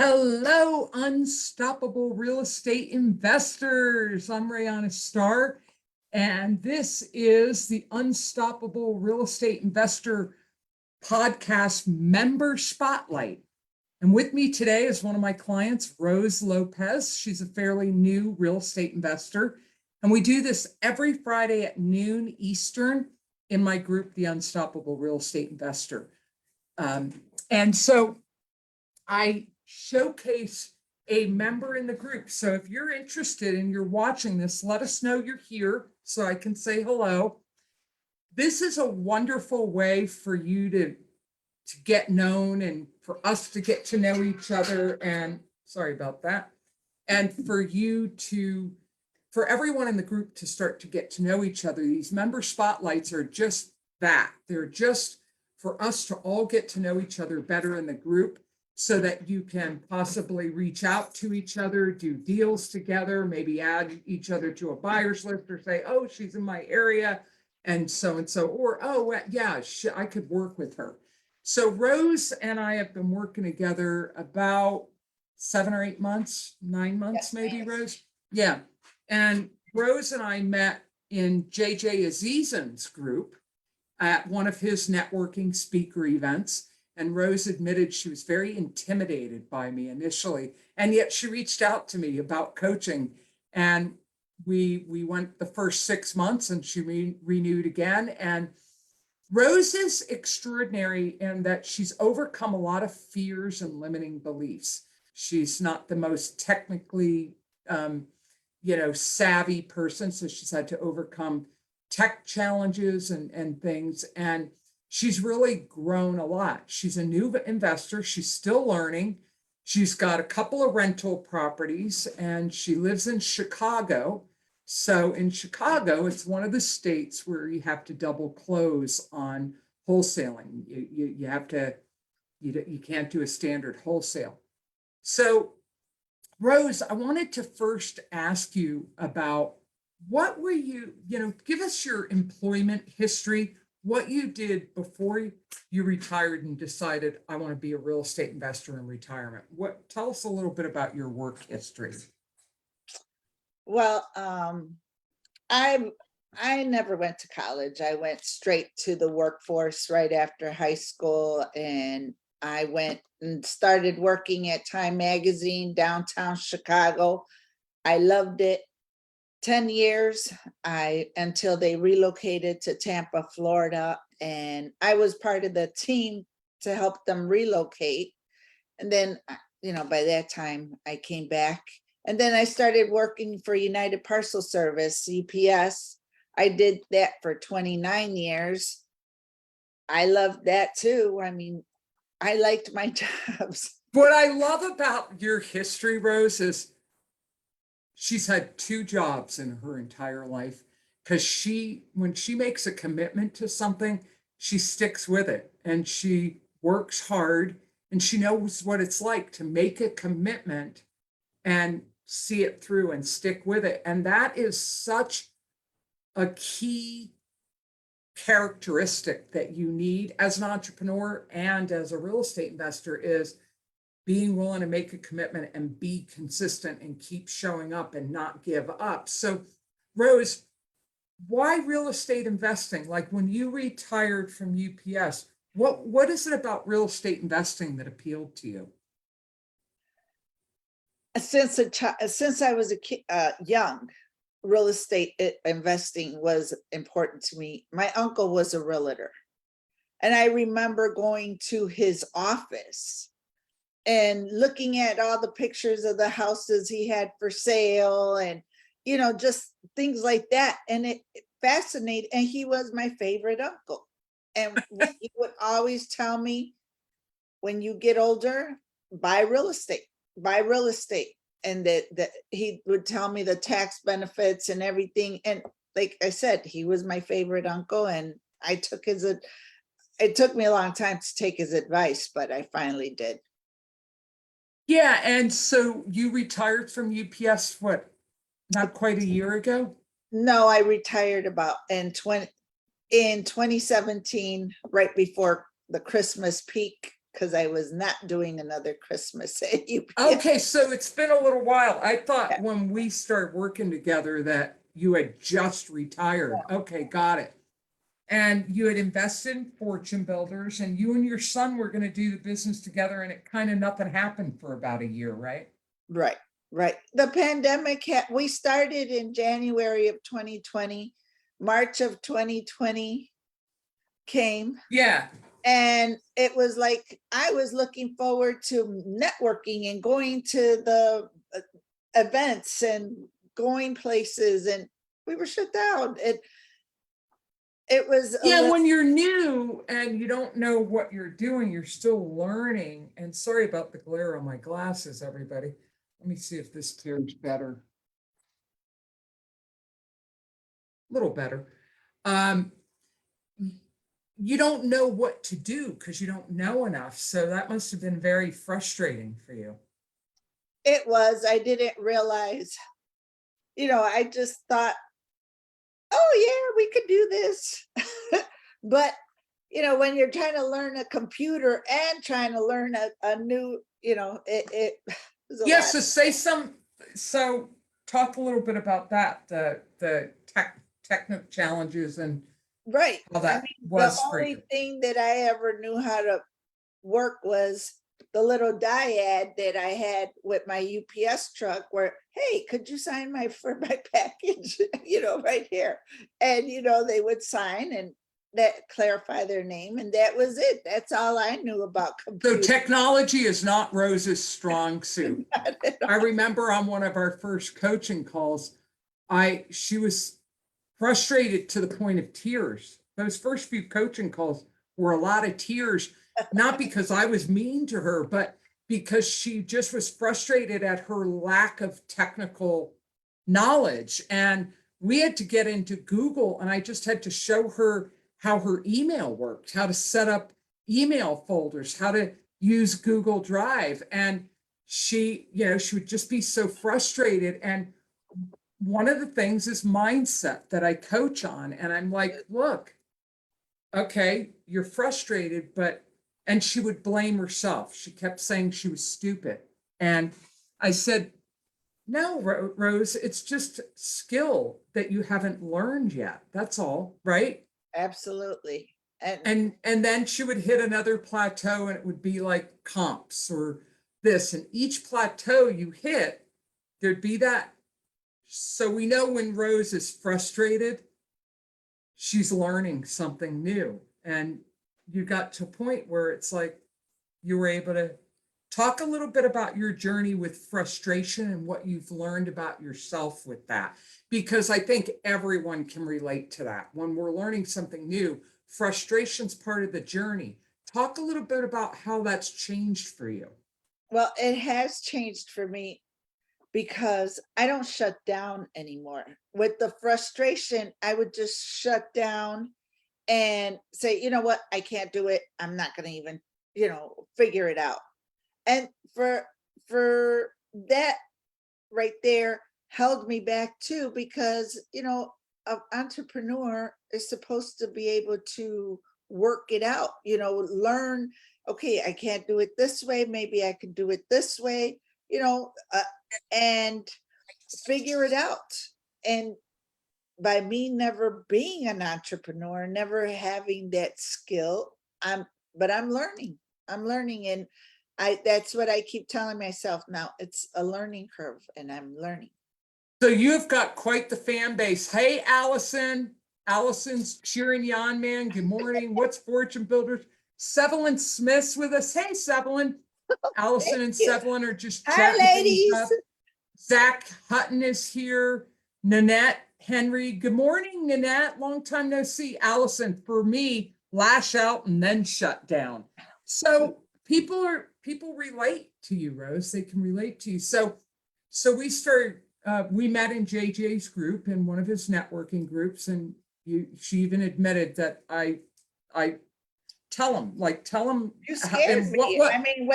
Hello, unstoppable real estate investors. I'm Rayanna Starr, and this is the Unstoppable Real Estate Investor Podcast Member Spotlight. And with me today is one of my clients, Rose Lopez. She's a fairly new real estate investor. And we do this every Friday at noon Eastern in my group, the Unstoppable Real Estate Investor. And so I showcase a member in the group. So if you're interested and you're watching this, let us know you're here so I can say hello. This is a wonderful way for you to get known and for us to get to know each other. And sorry about that. And for everyone in the group to start to get to know each other. These member spotlights are just that. They're just for us to all get to know each other better in the group, so that you can possibly reach out to each other, do deals together, maybe add each other to a buyer's list or say, oh, she's in my area and so, or, oh, yeah, I could work with her. So Rose and I have been working together about 7 or 8 months, 9 months, maybe, Rose? Yeah. And Rose and I met in JJ Azizan's group at one of his networking speaker events. And Rose admitted she was very intimidated by me initially, and yet she reached out to me about coaching. And we went the first 6 months, and she renewed again. And Rose is extraordinary in that she's overcome a lot of fears and limiting beliefs. She's not the most technically, savvy person, so she's had to overcome tech challenges and things. And she's really grown a lot. She's a new investor. She's still learning. She's got a couple of rental properties, and she lives in Chicago. So in Chicago, it's one of the states where you have to double close on wholesaling. You have to, you can't do a standard wholesale. So Rose, I wanted to first ask you about what were you, give us your employment history, what you did before you retired and decided I want to be a real estate investor in retirement. Tell us a little bit about your work history. Well, I never went to college. I went straight to the workforce right after high school, and I went and started working at Time Magazine, downtown Chicago. I loved it. 10 years until they relocated to Tampa, Florida, and I was part of the team to help them relocate. And then, by that time I came back, and then I started working for United Parcel Service, UPS. I did that for 29 years. I loved that too. I mean, I liked my jobs. What I love about your history, Rose, is she's had 2 jobs in her entire life, because when she makes a commitment to something, she sticks with it, and she works hard, and she knows what it's like to make a commitment and see it through and stick with it. And that is such a key characteristic that you need as an entrepreneur and as a real estate investor, is being willing to make a commitment and be consistent and keep showing up and not give up. So Rose, why real estate investing? Like when you retired from UPS, what is it about real estate investing that appealed to you? Since I was a kid, young, real estate investing was important to me. My uncle was a realtor, and I remember going to his office and looking at all the pictures of the houses he had for sale, and just things like that. And it fascinated, and he was my favorite uncle. And he would always tell me, when you get older, buy real estate. And that he would tell me the tax benefits and everything. And like I said, he was my favorite uncle, and it took me a long time to take his advice, but I finally did. Yeah. And so you retired from UPS, not quite a year ago? No, I retired about in 2017, right before the Christmas peak because I was not doing another Christmas at UPS. Okay, so it's been a little while. I thought when we started working together that you had just retired. Okay, got it. And you had invested in Fortune Builders, and you and your son were going to do the business together, and it kind of nothing happened for about a year, right? Right, right. The pandemic we started in January of 2020, March of 2020 came. Yeah. And it was like, I was looking forward to networking and going to the events and going places, and we were shut down. It was Yeah, when you're new and you don't know what you're doing, you're still learning. And sorry about the glare on my glasses, everybody. Let me see if this clears better. A little better. You don't know what to do because you don't know enough. So that must have been very frustrating for you. It was. I didn't realize, I just thought, oh yeah, we could do this. But, when you're trying to learn a computer and trying to learn a new, it was a Yes, lot. so talk a little bit about that, the technical challenges and Right. how that The was for only you. thing that I ever knew how to work was the little dyad that I had with my UPS truck where, hey, could you sign for my package, right here. And, they would sign and that clarify their name. And that was it. That's all I knew about So computers. technology is not Rose's strong suit. I remember on one of our first coaching calls, she was frustrated to the point of tears. Those first few coaching calls were a lot of tears, not because I was mean to her, but because she just was frustrated at her lack of technical knowledge. And we had to get into Google, and I just had to show her how her email worked, how to set up email folders, how to use Google Drive. And she would just be so frustrated. And one of the things is mindset that I coach on. And I'm like, look, okay, you're frustrated, and she would blame herself. She kept saying she was stupid. And I said, no, Rose, it's just skill that you haven't learned yet. That's all, right? Absolutely. And then she would hit another plateau, and it would be like comps or this. And each plateau you hit, there'd be that. So we know when Rose is frustrated, she's learning something new. And you got to a point where it's like you were able to talk a little bit about your journey with frustration and what you've learned about yourself with that. Because I think everyone can relate to that. When we're learning something new, frustration's part of the journey. Talk a little bit about how that's changed for you. Well, it has changed for me because I don't shut down anymore. With the frustration, I would just shut down and say, you know what, I can't do it. I'm not going to even, figure it out. And for that right there held me back too, because, an entrepreneur is supposed to be able to work it out, learn, okay, I can't do it this way. Maybe I can do it this way, and figure it out. And by me never being an entrepreneur, never having that skill, I'm learning. And that's what I keep telling myself now. It's a learning curve and I'm learning. So you've got quite the fan base. Hey, Allison. Allison's cheering you on, man. Good morning. What's Fortune Builders? Sevelin Smith's with us. Hey, Sevelin. Allison and Sevelin are just Hi, chatting things ladies. up. Zach Hutton is here. Nanette Henry. Good morning, Nanette. Long time no see. Allison, for me, lash out and then shut down. So people relate to you, Rose. They can relate to you. So we met in JJ's group, in one of his networking groups, and she even admitted that I tell him. You scared me. I mean,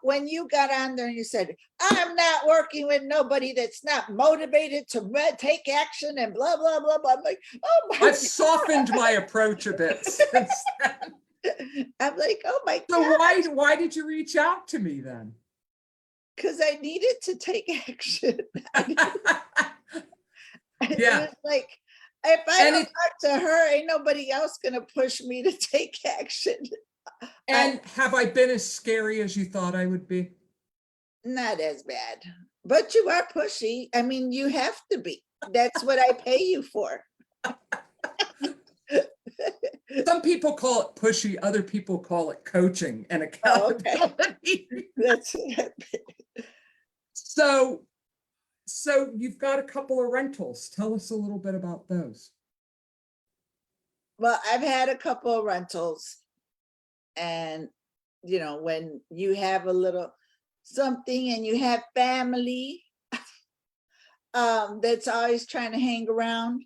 when you got on there and you said, I'm not working with nobody that's not motivated to take action and blah, blah, blah, blah. I'm like, oh my I've softened my approach a bit since then. I'm like, oh my So God, why did you reach out to me then? because I needed to take action. It Yeah, was like, if I and don't it talk to her, ain't nobody else gonna push me to take action. I, and have I been as scary as you thought I would be? not as bad, but you are pushy. I mean, you have to be. That's what I pay you for. Some people call it pushy, other people call it coaching and Oh, okay, accountability. that's, So, so you've got a couple of rentals. Tell us a little bit about those. well, I've had a couple of rentals, and when you have a little something and you have family that's always trying to hang around,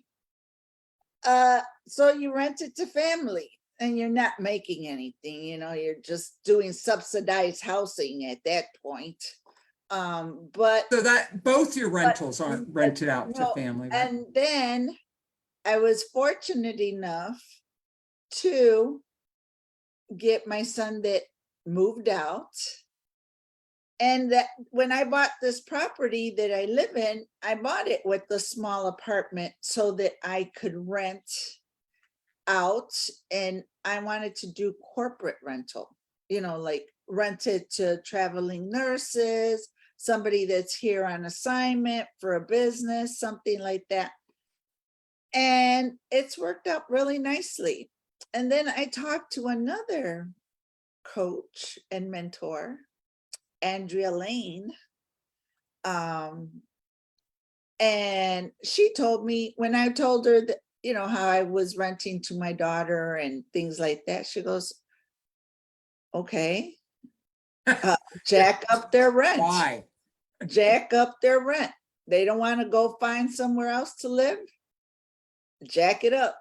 so you rent it to family and you're not making anything, you're just doing subsidized housing at that point. But So that both your but rentals aren't rented out to no, family, right? and then I was fortunate enough to get my son that moved out. And that when I bought this property that I live in, I bought it with the small apartment so that I could rent out, and I wanted to do corporate rental, like rent it to traveling nurses, somebody that's here on assignment for a business, something like that. And it's worked out really nicely. And then I talked to another coach and mentor, Andrea Lane. And she told me, when I told her that, how I was renting to my daughter and things like that, she goes, okay, jack up their rent, Why? jack up their rent. They don't want to go find somewhere else to live, jack it up.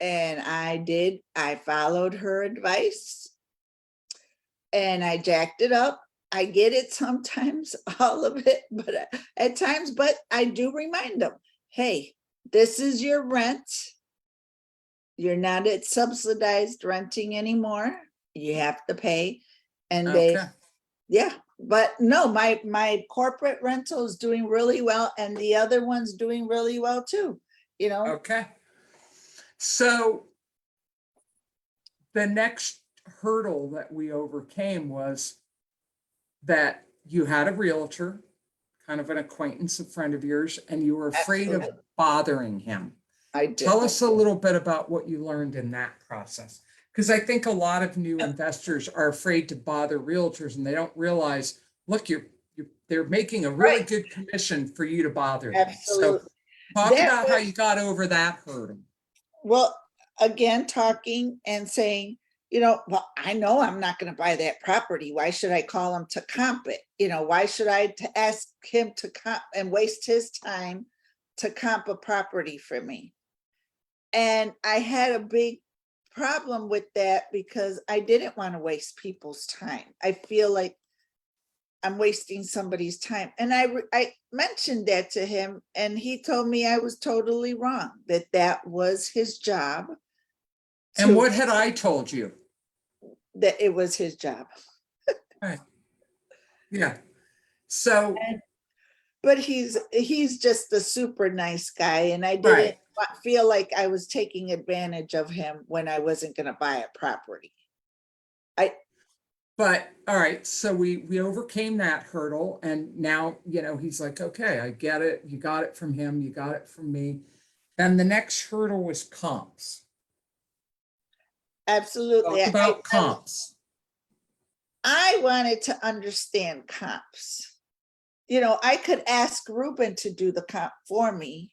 And I did, I followed her advice and I jacked it up. I get it sometimes, all of it, but at times, but I do remind them, hey, this is your rent. You're not at subsidized renting anymore. You have to pay. And Okay. yeah, but no, my corporate rental is doing really well, and the other one's doing really well too, Okay. So the next hurdle that we overcame was that you had a realtor, kind of an acquaintance, a friend of yours, and you were afraid of Absolutely. bothering him. I did. Tell us a little bit about what you learned in that process. Because I think a lot of new investors are afraid to bother realtors and they don't realize, look, they're making a really Right. good commission for you to bother them. So Absolutely. talk That about how was, you got over that hurdle. well, again, talking and saying, well, I know I'm not going to buy that property. Why should I call him to comp it? Why should I ask him to comp and waste his time to comp a property for me? And I had a big problem with that because I didn't want to waste people's time. I feel like I'm wasting somebody's time. And I mentioned that to him, and he told me I was totally wrong, that was his job. And what had I told you? That it was his job. Right. Yeah. So, But he's just a super nice guy, and I didn't right. feel like I was taking advantage of him when I wasn't going to buy a property. But all right, so we overcame that hurdle, and now he's like, okay, I get it. You got it from him, you got it from me. Then the next hurdle was comps. Absolutely. Talk about comps. I wanted to understand comps. I could ask Ruben to do the comp for me,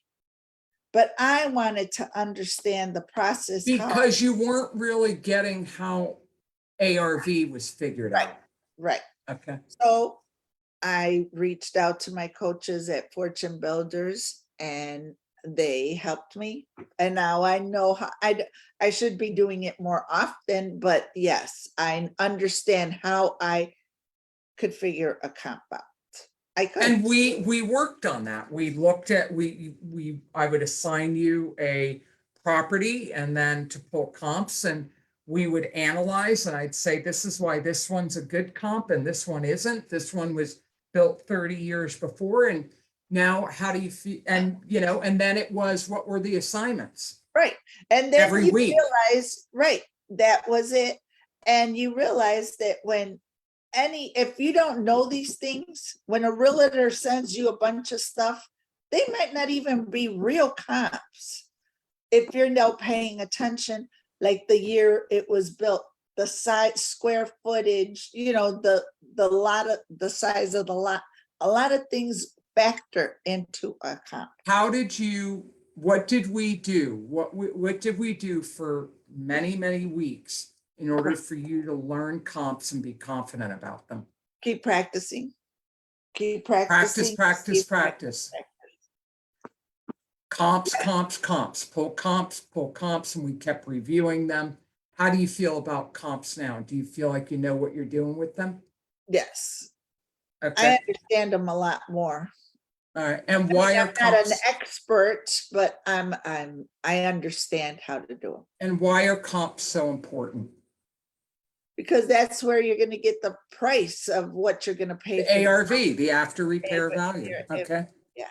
but I wanted to understand the process. Because you weren't really getting how ARV was figured Right. out. Right. Okay. So I reached out to my coaches at Fortune Builders, and they helped me. And now I know how I should be doing it more often, but yes, I understand how I could figure a comp out. I could. And we worked on that. We looked at I would assign you a property and then to pull comps, and we would analyze and I'd say, this is why this one's a good comp and this one isn't. This one was built 30 years before. And now how do you feel? And, and then it was, what were the assignments? Right. And then Every you week. realize, right, that was it. And you realize that if you don't know these things, when a realtor sends you a bunch of stuff, they might not even be real comps. If you're now paying attention, like the year it was built, the size, square footage, the size of the lot, a lot of things factor into a comp. What did we do? What did we do for many, many weeks in order for you to learn comps and be confident about them? Keep practicing. Practice. Comps, pull comps, and we kept reviewing them. How do you feel about comps now? Do you feel like you know what you're doing with them? Yes. Okay. I understand them a lot more. All right. And why are I'm not comps? an expert, but I understand how to do them. And why are comps so important? Because that's where you're going to get the price of what you're going to pay. The ARV, the after repair value. Okay. Yeah.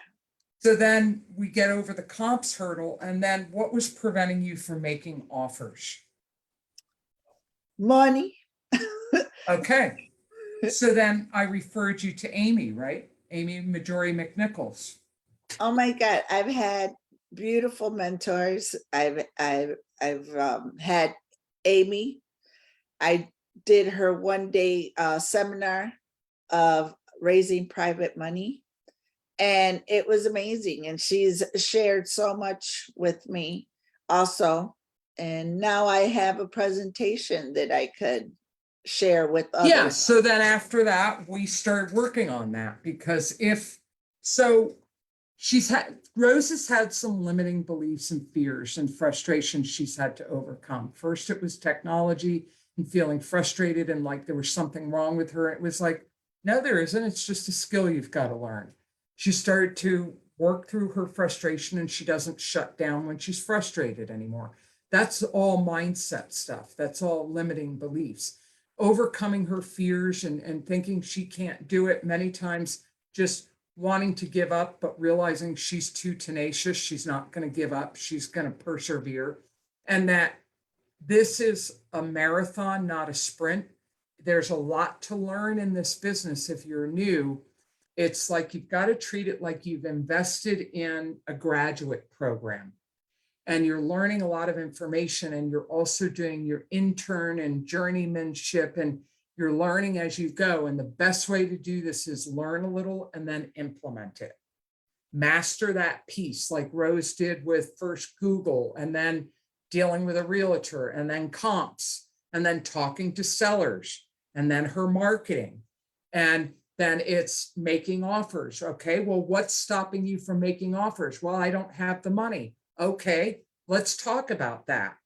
So then we get over the comps hurdle, and then what was preventing you from making offers? Money. Okay. So then I referred you to Amy, right? Amy Majori McNichols. Oh my God, I've had beautiful mentors. I've had Amy. I did her one-day seminar of raising private money, and it was amazing. And she's shared so much with me also. And now I have a presentation that I could share with others. Yeah, so then after that, we started working on that because Rose has had some limiting beliefs and fears and frustrations she's had to overcome. First, it was technology and feeling frustrated and like there was something wrong with her. It was like, no, there isn't. It's just a skill you've got to learn. She started to work through her frustration and she doesn't shut down when she's frustrated anymore. That's all mindset stuff. That's all limiting beliefs. Overcoming her fears and thinking she can't do it, many times just wanting to give up, but realizing she's too tenacious. She's not going to give up. She's going to persevere. And that this is a marathon, not a sprint. There's a lot to learn in this business. If you're new, it's like you've got to treat it like you've invested in a graduate program. And you're learning a lot of information, and you're also doing your intern and journeymanship, and you're learning as you go. And the best way to do this is learn a little and then implement it. Master that piece like Rose did with first Google, and then dealing with a realtor, and then comps, and then talking to sellers, and then her marketing. And then it's making offers. Okay, well, what's stopping you from making offers? Well, I don't have the money. Okay, let's talk about that.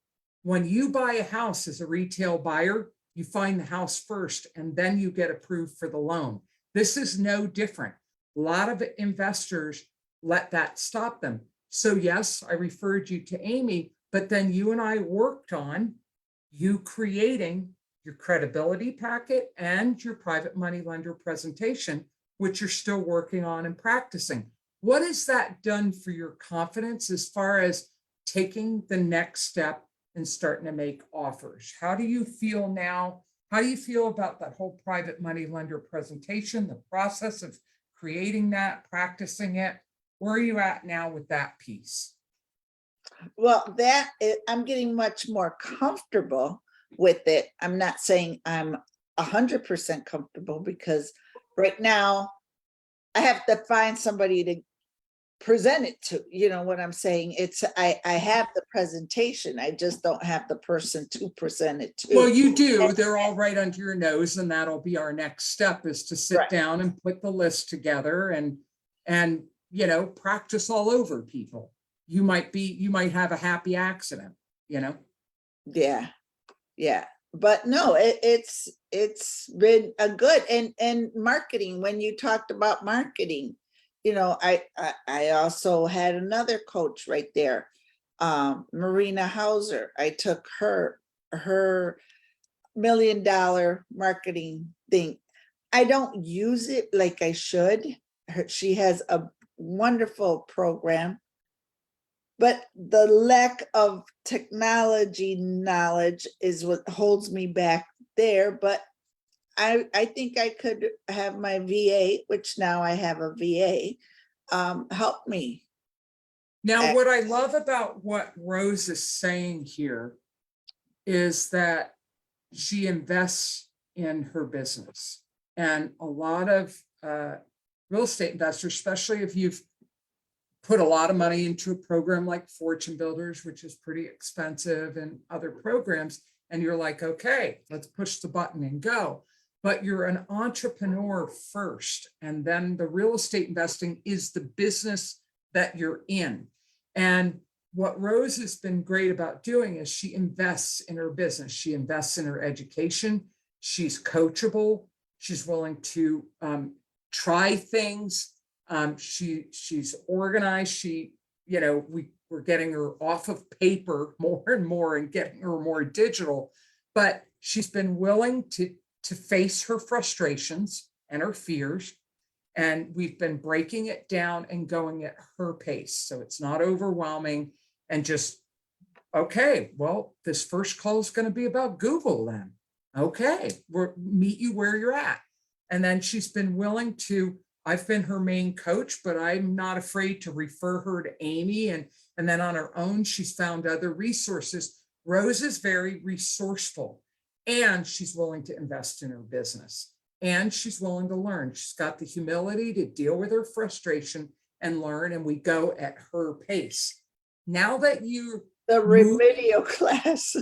When you buy a house as a retail buyer, you find the house first and then you get approved for the loan. This is no different. A lot of investors let that stop them. So yes, I referred you to Amy, but then you and I worked on you creating your credibility packet and your private money lender presentation, which you're still working on and practicing. What has that done for your confidence as far as taking the next step and starting to make offers? How do you feel now? How do you feel about that whole private money lender presentation, the process of creating that, practicing it? Where are you at now with that piece? Well, I'm getting much more comfortable with it. I'm not saying I'm 100% comfortable, because right now I have to find somebody to present it to. You know what I'm saying? I have the presentation, I just don't have the person to present it to. Well, you do. They're all right under your nose, and that'll be our next step, is to sit down and put the list together and practice all over people. You might have a happy accident, Yeah. But no, it's been a good, and marketing, when you talked about marketing, I also had another coach right there, Marina Hauser. I took her her $1 million marketing thing. I don't use it like I should. She has a wonderful program, but the lack of technology knowledge is what holds me back there. But I think I could have my VA, which now I have a VA, help me. Now, what I love about what Rose is saying here is that she invests in her business. And a lot of real estate investors, especially if you've put a lot of money into a program like Fortune Builders, which is pretty expensive, and other programs, and you're like, okay, let's push the button and go. But you're an entrepreneur first, and then the real estate investing is the business that you're in. And what Rose has been great about doing is she invests in her business. She invests in her education. She's coachable. She's willing to try things. She's organized. We're getting her off of paper more and more and getting her more digital, but she's been willing to face her frustrations and her fears. And we've been breaking it down and going at her pace. So it's not overwhelming and just, okay, well, this first call is going to be about Google then. Okay, we'll meet you where you're at. And then she's been willing to, I've been her main coach, but I'm not afraid to refer her to Amy. And then on her own, she's found other resources. Rose is very resourceful, and she's willing to invest in her business, and she's willing to learn. She's got the humility to deal with her frustration and learn, and we go at her pace. Now that you remedial class.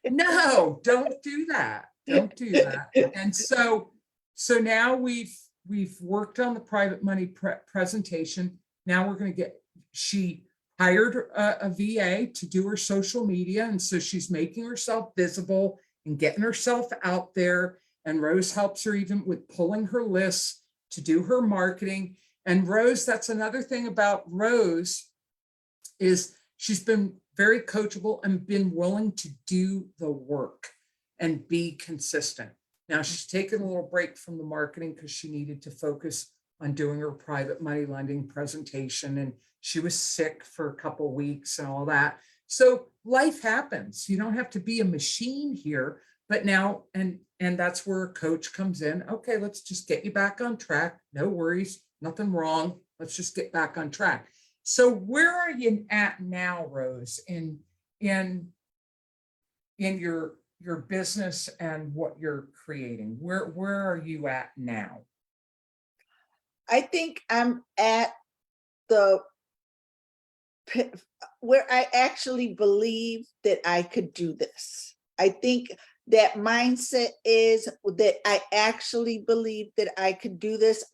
No, don't do that. Don't do that. And so now we've worked on the private money presentation. Now we're going to she hired a VA to do her social media. And so she's making herself visible and getting herself out there. And Rose helps her even with pulling her lists to do her marketing. And Rose, that's another thing about Rose, is she's been very coachable and been willing to do the work and be consistent. Now she's taken a little break from the marketing because she needed to focus on doing her private money lending presentation. And she was sick for a couple of weeks and all that. So life happens. You don't have to be a machine here, but now, and that's where a coach comes in. Okay, let's just get you back on track. No worries, nothing wrong. Let's just get back on track. So where are you at now, Rose, in your business and what you're creating? Where are you at now? I think I'm at where I actually believe that I could do this. I think that mindset is that I actually believe that I could do this.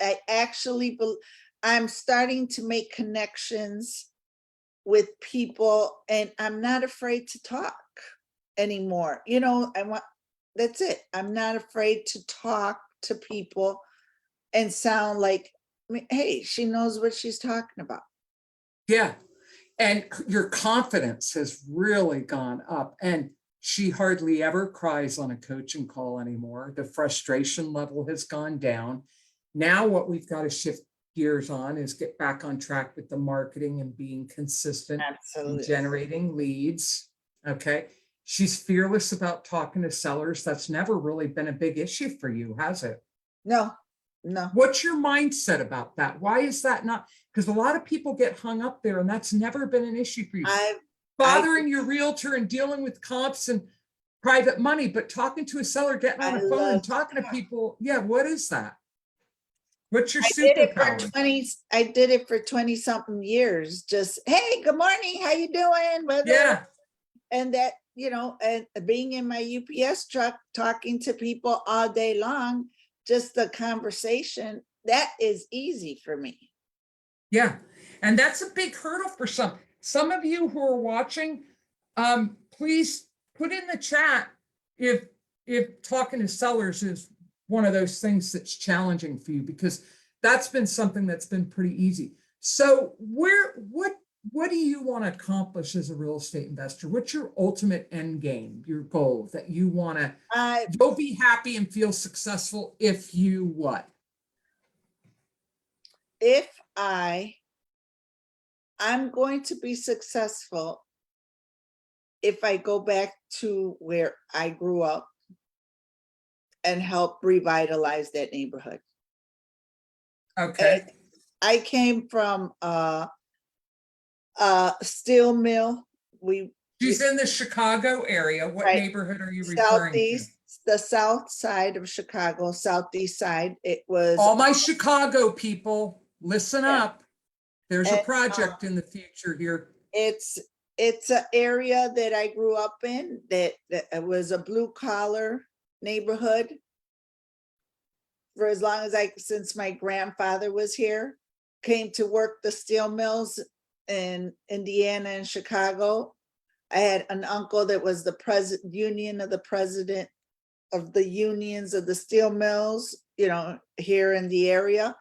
I'm starting to make connections with people, and I'm not afraid to talk anymore. That's it. I'm not afraid to talk to people and sound like, hey, she knows what she's talking about. Yeah. And your confidence has really gone up, and she hardly ever cries on a coaching call anymore. The frustration level has gone down. Now what we've got to shift gears on is get back on track with the marketing and being consistent. Absolutely. And generating leads. Okay. She's fearless about talking to sellers. That's never really been a big issue for you, has it? No. What's your mindset about that? Why is that not? Because a lot of people get hung up there, and that's never been an issue for you. Bothering your realtor and dealing with comps and private money, but talking to a seller, getting on the phone and talking to people. Yeah, what is that? What's your superpower? I did it for 20 something years. Just, hey, good morning. How you doing? Yeah. And that, and being in my UPS truck, talking to people all day long, just the conversation, that is easy for me. Yeah. And that's a big hurdle for some of you who are watching. Please put in the chat if talking to sellers is one of those things that's challenging for you, because that's been something that's been pretty easy. So what what do you want to accomplish as a real estate investor? What's your ultimate end game, your goal that you want to, I, you'll be happy and feel successful if you what? if I'm going to be successful if I go back to where I grew up and help revitalize that neighborhood. Okay. I came from a steel mill. She's in the Chicago area. What Right. neighborhood are you referring to? Southeast, the south side of Chicago, southeast side. It was, All my Chicago people, listen Yeah. up. There's a And, project in the future here. it's an area that I grew up in that it was a blue collar neighborhood for as long as since my grandfather was here, came to work the steel mills in Indiana and Chicago. I had an uncle that was the president of the president of the unions of the steel mills, here in the area.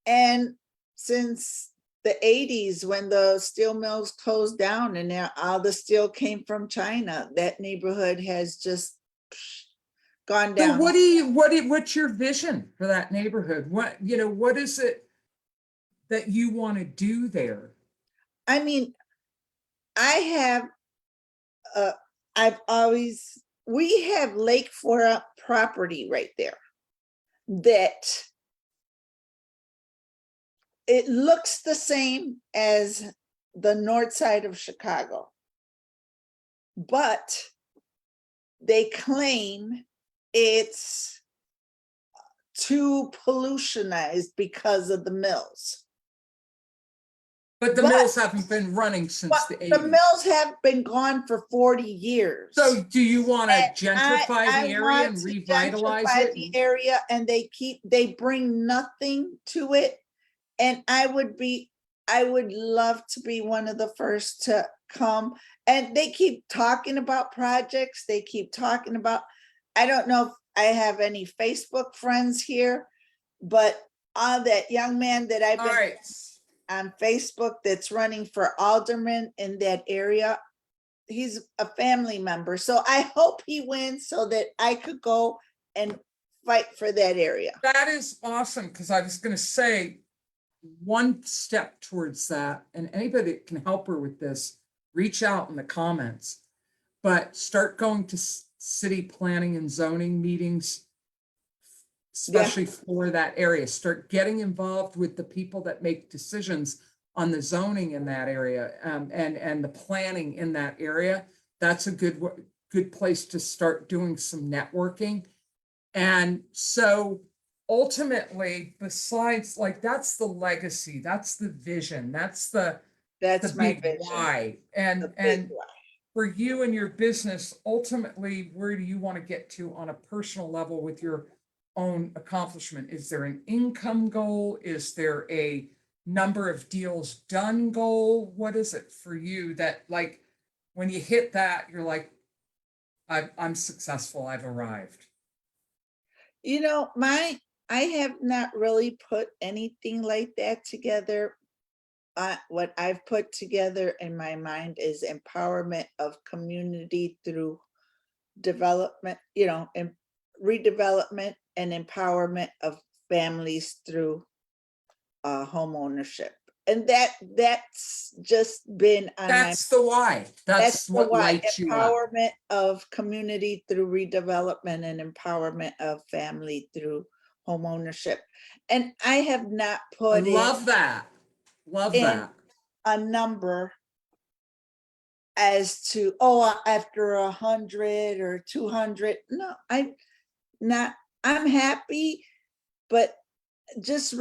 And since the 80s, when the steel mills closed down and now all the steel came from China, that neighborhood has just gone So down. what's your vision for that neighborhood? What is it that you want to do there? I mean, we have lakefront property right there that it looks the same as the north side of Chicago, but they claim it's too pollutionized because of the mills. But the mills haven't been running since the 80s. The mills have been gone for 40 years. So do you want to gentrify I the area want and to revitalize gentrify it? the area, and they bring nothing to it. And I would love to be one of the first to come. And they keep talking about projects. They keep talking about, I don't know if I have any Facebook friends here, but that young man that I've All been right. on Facebook that's running for alderman in that area, he's a family member. So I hope he wins so that I could go and fight for that area. That is awesome, because I was going to say one step towards that, and anybody that can help her with this, reach out in the comments, but start going to city planning and zoning meetings, especially for that area. Start getting involved with the people that make decisions on the zoning in that area, and the planning in that area. That's a good place to start doing some networking. And so ultimately, besides, like, that's the legacy, that's the vision, that's the My big vision. why. The And big why. for you and your business, ultimately, where do you want to get to on a personal level with your own accomplishment? Is there an income goal? Is there a number of deals done goal? What is it for you that, like, when you hit that, you're like, I'm successful, I've arrived? I have not really put anything like that together. What I've put together in my mind is empowerment of community through development, and redevelopment, and empowerment of families through home ownership. And that's just been on That's the why. That's the what why. lights you up. Empowerment of community through redevelopment and empowerment of family through home ownership. And I have not I put love that. Love in that. a number as to, after 100 or 200. No, I'm happy, but just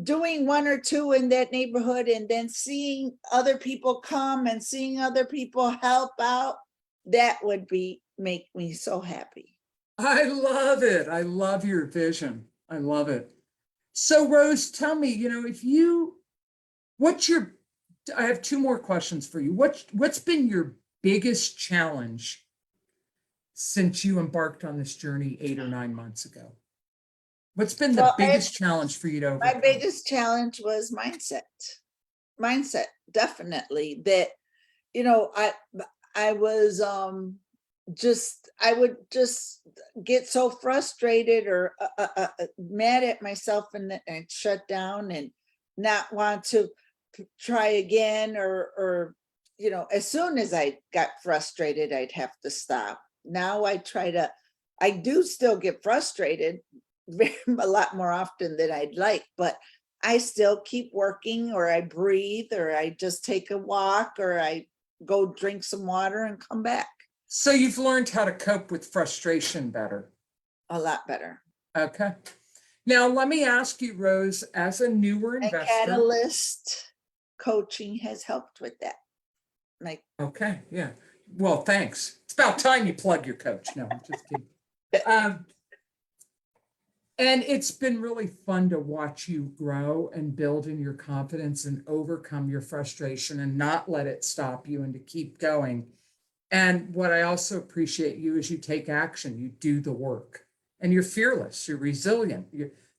doing one or two in that neighborhood, and then seeing other people come and seeing other people help out, that would make me so happy. I love it. I love your vision. I love it. So Rose, tell me, I have two more questions for you. What's been your biggest challenge since you embarked on this journey 8 or 9 months ago? What's been the biggest challenge for you to overcome? My biggest challenge was mindset. mindset, definitely, that, I was, I would just get so frustrated or mad at myself and shut down and not want to try again, or, as soon as I got frustrated, I'd have to stop. Now I do still get frustrated a lot more often than I'd like, but I still keep working, or I breathe, or I just take a walk, or I go drink some water and come back. So you've learned how to cope with frustration better. A lot better. Okay. Now, let me ask you, Rose, as a newer And investor. Catalyst coaching has helped with that. Okay, yeah. Well, thanks. It's about time you plug your coach. No, I'm just kidding. And it's been really fun to watch you grow and build in your confidence and overcome your frustration and not let it stop you and to keep going. And what I also appreciate you is you take action, you do the work, and you're fearless, you're resilient.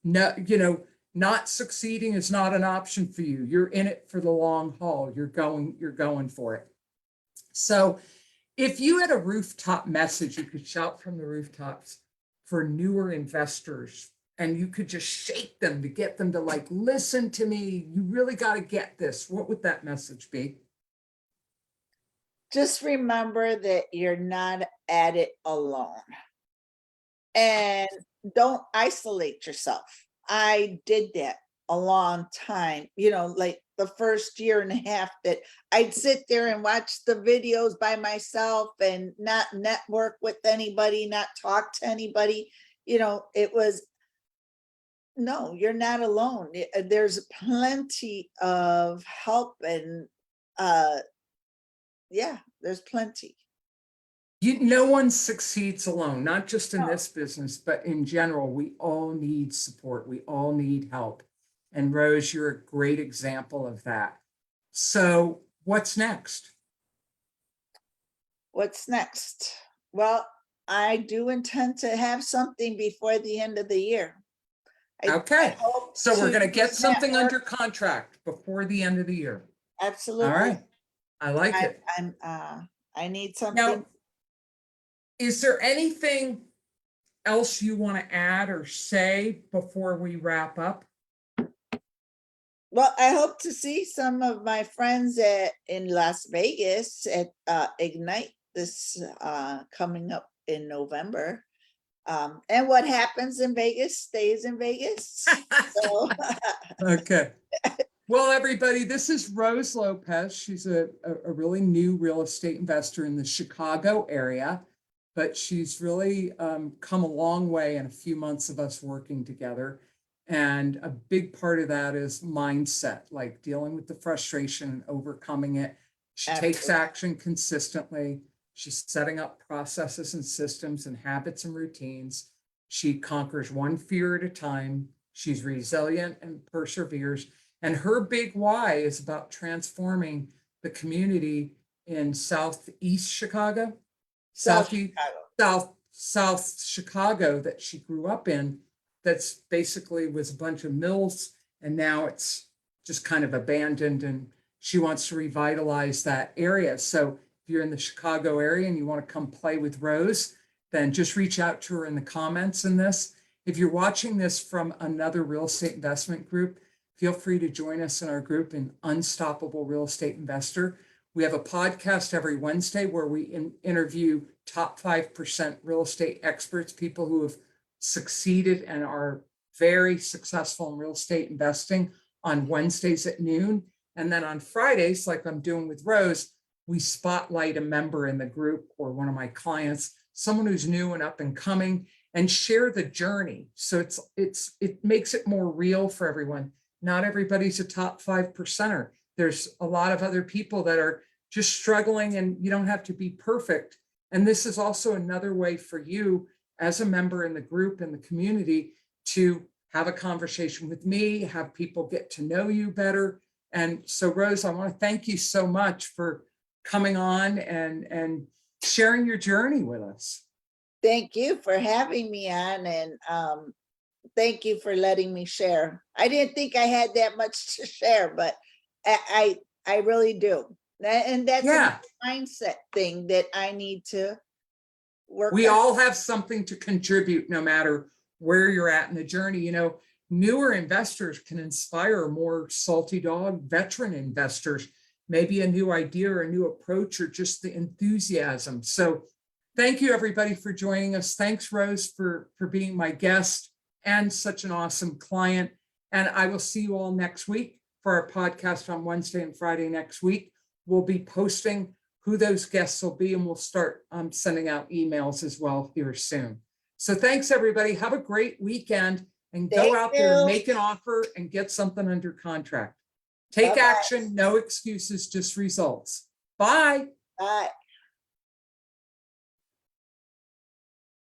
Not succeeding is not an option for you. You're in it for the long haul. You're going for it. So if you had a rooftop message you could shout from the rooftops for newer investors, and you could just shake them to get them to listen to me, you really got to get this, what would that message be? Just remember that you're not at it alone, and don't isolate yourself. I did that a long time, the first year and a half that I'd sit there and watch the videos by myself and not network with anybody, not talk to anybody. It was, no, you're not alone. There's plenty of help, and yeah, there's plenty. No one succeeds alone, not just in No. this business, but in general. We all need support. We all need help. And Rose, you're a great example of that. So what's next? What's next? Well, I do intend to have something before the end of the year. Okay, so we're going to get something network. under contract before the end of the year. Absolutely. All right, I like it. I need something. Now, is there anything else you want to add or say before we wrap up? Well, I hope to see some of my friends in Las Vegas at Ignite this coming up in November. And what happens in Vegas stays in Vegas. So. Okay. Well, everybody, this is Rose Lopez. She's a really new real estate investor in the Chicago area, but she's really come a long way in a few months of us working together. And a big part of that is mindset, like dealing with the frustration and overcoming it. She takes action consistently. She's setting up processes and systems and habits and routines. She conquers one fear at a time. She's resilient and perseveres. And her big why is about transforming the community in Southeast Chicago, South Chicago that she grew up in. That's basically was a bunch of mills, and now it's just kind of abandoned, and she wants to revitalize that area. So if you're in the Chicago area and you want to come play with Rose, then just reach out to her in the comments in this. If you're watching this from another real estate investment group, feel free to join us in our group in Unstoppable Real Estate Investor. We have a podcast every Wednesday where we interview top 5% real estate experts, people who have succeeded and are very successful in real estate investing, on Wednesdays at noon. And then on Fridays, like I'm doing with Rose, we spotlight a member in the group or one of my clients, someone who's new and up and coming, and share the journey. So it makes it more real for everyone. Not everybody's a top 5%er. There's a lot of other people that are just struggling, and you don't have to be perfect. And this is also another way for you as a member in the group and the community to have a conversation with me, have people get to know you better. And so, Rose, I want to thank you so much for coming on and sharing your journey with us. Thank you for having me on, and thank you for letting me share. I didn't think I had that much to share, but I really do. And that's Yeah. a mindset thing that I need to work We on. all have something to contribute, no matter where you're at in the journey. Newer investors can inspire more salty dog veteran investors, maybe a new idea or a new approach or just the enthusiasm. So thank you, everybody, for joining us. Thanks, Rose, for being my guest and such an awesome client. And I will see you all next week for our podcast on Wednesday and Friday next week. We'll be posting who those guests will be, and we'll start sending out emails as well here soon. So thanks, everybody. Have a great weekend and go Thank out there and you. make an offer and get something under contract. Take Bye-bye. action, no excuses, just results. Bye. Bye.